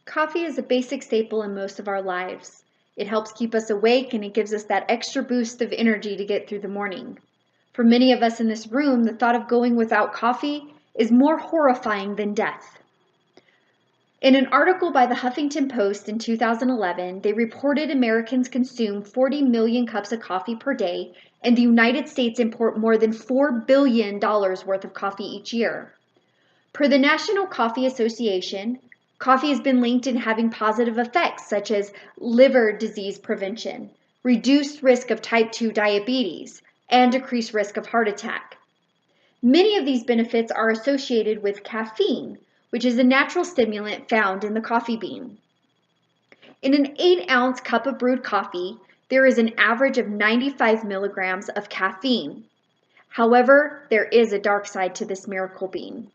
Coffee is a basic staple in most of our lives. It helps keep us awake and it gives us that extra boost of energy to get through the morning. For many of us in this room, the thought of going without coffee is more horrifying than death. In an article by the Huffington Post in 2011, they reported Americans consume 40 million cups of coffee per day, and the United States import more than $4 billion worth of coffee each year. Per the National Coffee Association, coffee has been linked in having positive effects such as liver disease prevention, reduced risk of type 2 diabetes, and decreased risk of heart attack. Many of these benefits are associated with caffeine, which is a natural stimulant found in the coffee bean. In an 8-ounce cup of brewed coffee, there is an average of 95 milligrams of caffeine. However, there is a dark side to this miracle bean.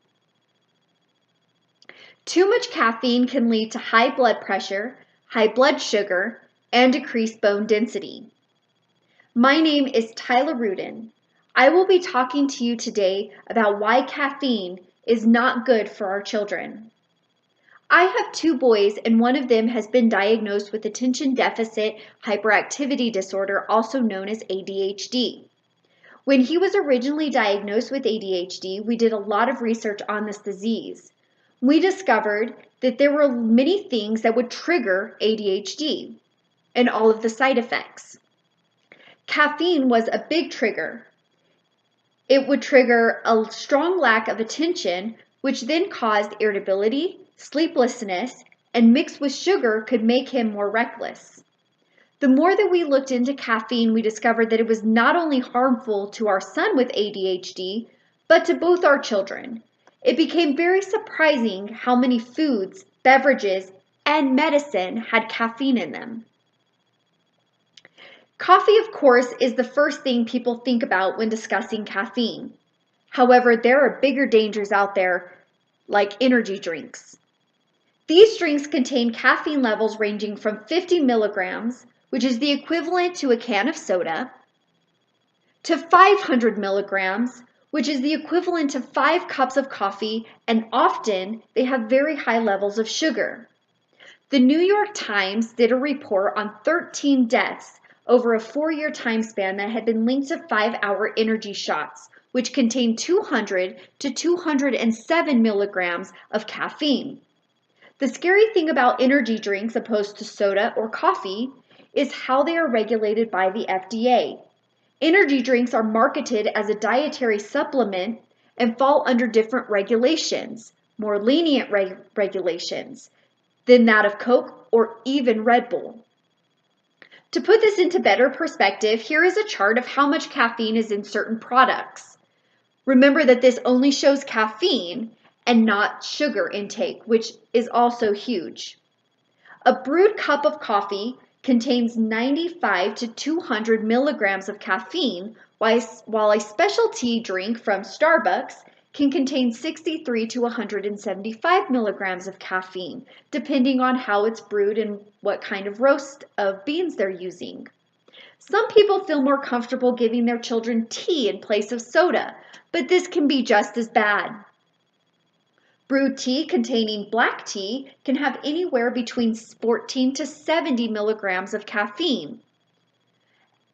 Too much caffeine can lead to high blood pressure, high blood sugar, and decreased bone density. My name is Tyler Rudin. I will be talking to you today about why caffeine is not good for our children. I have 2 boys and one of them has been diagnosed with attention deficit hyperactivity disorder, also known as ADHD. When he was originally diagnosed with ADHD, we did a lot of research on this disease. We discovered that there were many things that would trigger ADHD and all of the side effects. Caffeine was a big trigger. It would trigger a strong lack of attention, which then caused irritability, sleeplessness, and mixed with sugar could make him more reckless. The more that we looked into caffeine, we discovered that it was not only harmful to our son with ADHD, but to both our children. It became very surprising how many foods, beverages, and medicine had caffeine in them. Coffee, of course, is the first thing people think about when discussing caffeine. However, there are bigger dangers out there, like energy drinks. These drinks contain caffeine levels ranging from 50 milligrams, which is the equivalent to a can of soda, to 500 milligrams, which is the equivalent to 5 cups of coffee, and often they have very high levels of sugar. The New York Times did a report on 13 deaths over a 4-year time span that had been linked to 5-hour energy shots, which contained 200 to 207 milligrams of caffeine. The scary thing about energy drinks opposed to soda or coffee is how they are regulated by the FDA. Energy drinks are marketed as a dietary supplement and fall under different regulations, more lenient regulations than that of Coke or even Red Bull. To put this into better perspective, here is a chart of how much caffeine is in certain products. Remember that this only shows caffeine and not sugar intake, which is also huge. A brewed cup of coffee contains 95 to 200 milligrams of caffeine, while a specialty drink from Starbucks can contain 63 to 175 milligrams of caffeine, depending on how it's brewed and what kind of roast of beans they're using. Some people feel more comfortable giving their children tea in place of soda, but this can be just as bad. Brewed tea containing black tea can have anywhere between 14 to 70 milligrams of caffeine.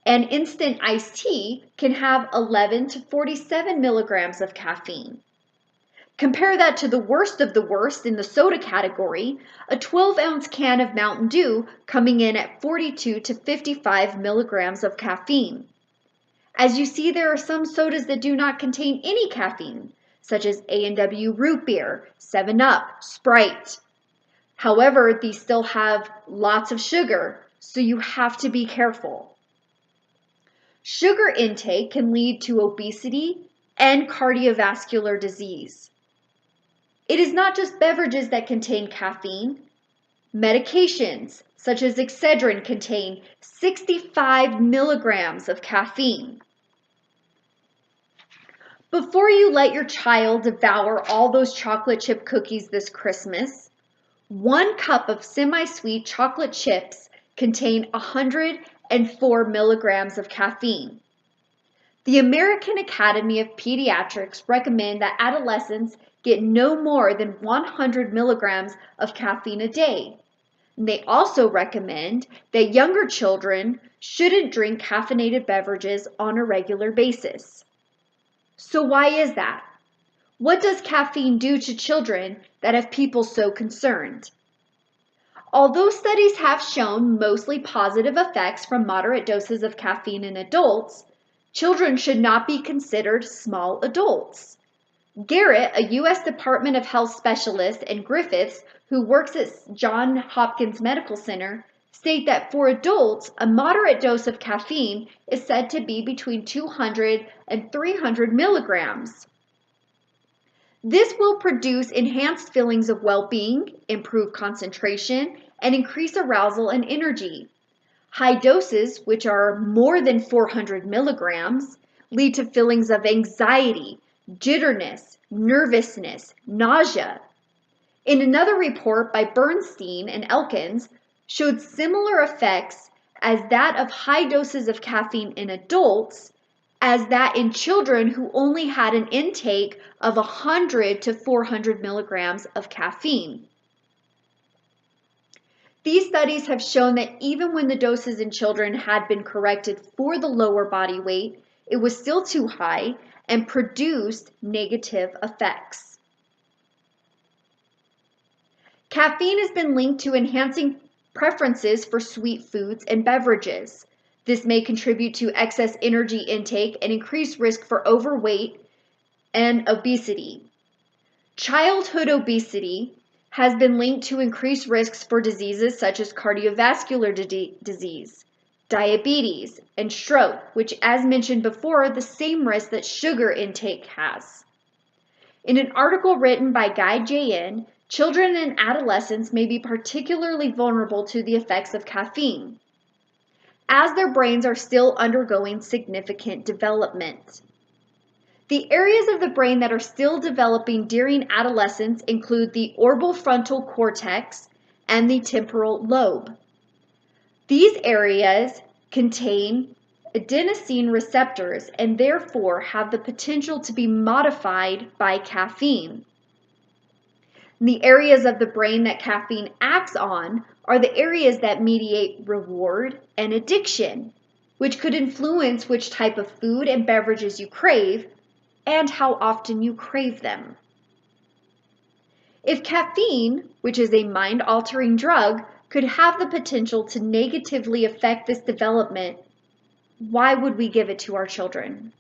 And instant iced tea can have 11 to 47 milligrams of caffeine. Compare that to the worst of the worst in the soda category, a 12-ounce can of Mountain Dew coming in at 42 to 55 milligrams of caffeine. As you see, there are some sodas that do not contain any caffeine, such as A&W Root Beer, 7-Up, Sprite. However, these still have lots of sugar, so you have to be careful. Sugar intake can lead to obesity and cardiovascular disease. It is not just beverages that contain caffeine. Medications, such as Excedrin, contain 65 milligrams of caffeine. Before you let your child devour all those chocolate chip cookies this Christmas, 1 cup of semi-sweet chocolate chips contain 104 milligrams of caffeine. The American Academy of Pediatrics recommend that adolescents get no more than 100 milligrams of caffeine a day. And they also recommend that younger children shouldn't drink caffeinated beverages on a regular basis. So why is that? What does caffeine do to children that have people so concerned? Although studies have shown mostly positive effects from moderate doses of caffeine in adults, children should not be considered small adults. Garrett, a U.S. Department of Health specialist, and Griffiths, who works at Johns Hopkins Medical Center, state that for adults, a moderate dose of caffeine is said to be between 200 and 300 milligrams. This will produce enhanced feelings of well-being, improve concentration, and increase arousal and energy. High doses, which are more than 400 milligrams, lead to feelings of anxiety, jitterness, nervousness, nausea. In another report by Bernstein and Elkins, showed similar effects as that of high doses of caffeine in adults as that in children who only had an intake of 100 to 400 milligrams of caffeine. These studies have shown that even when the doses in children had been corrected for the lower body weight, it was still too high and produced negative effects. Caffeine has been linked to enhancing preferences for sweet foods and beverages. This may contribute to excess energy intake and increased risk for overweight and obesity. Childhood obesity has been linked to increased risks for diseases such as cardiovascular disease, diabetes, and stroke, which, as mentioned before, are the same risk that sugar intake has. In an article written by Guy J.N., children and adolescents may be particularly vulnerable to the effects of caffeine, as their brains are still undergoing significant development. The areas of the brain that are still developing during adolescence include the orbitofrontal cortex and the temporal lobe. These areas contain adenosine receptors and therefore have the potential to be modified by caffeine. The areas of the brain that caffeine acts on are the areas that mediate reward and addiction, which could influence which type of food and beverages you crave and how often you crave them. If caffeine, which is a mind-altering drug, could have the potential to negatively affect this development, why would we give it to our children?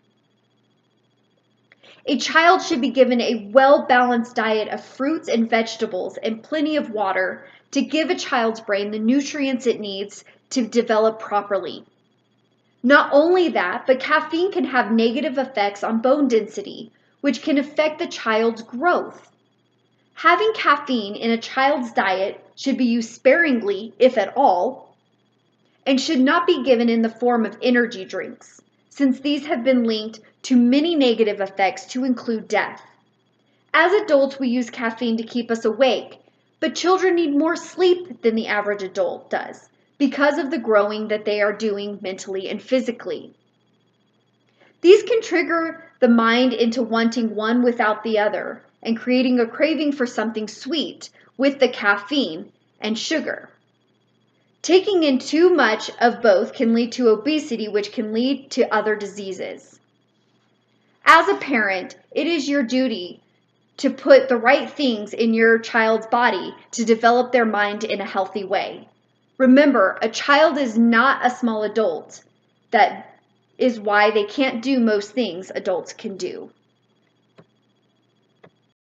A child should be given a well-balanced diet of fruits and vegetables and plenty of water to give a child's brain the nutrients it needs to develop properly. Not only that, but caffeine can have negative effects on bone density, which can affect the child's growth. Having caffeine in a child's diet should be used sparingly, if at all, and should not be given in the form of energy drinks, since these have been linked to many negative effects to include death. As adults, we use caffeine to keep us awake, but children need more sleep than the average adult does, because of the growing that they are doing mentally and physically. These can trigger the mind into wanting one without the other and creating a craving for something sweet with the caffeine and sugar. Taking in too much of both can lead to obesity, which can lead to other diseases. As a parent, it is your duty to put the right things in your child's body to develop their mind in a healthy way. Remember, a child is not a small adult. That is why they can't do most things adults can do.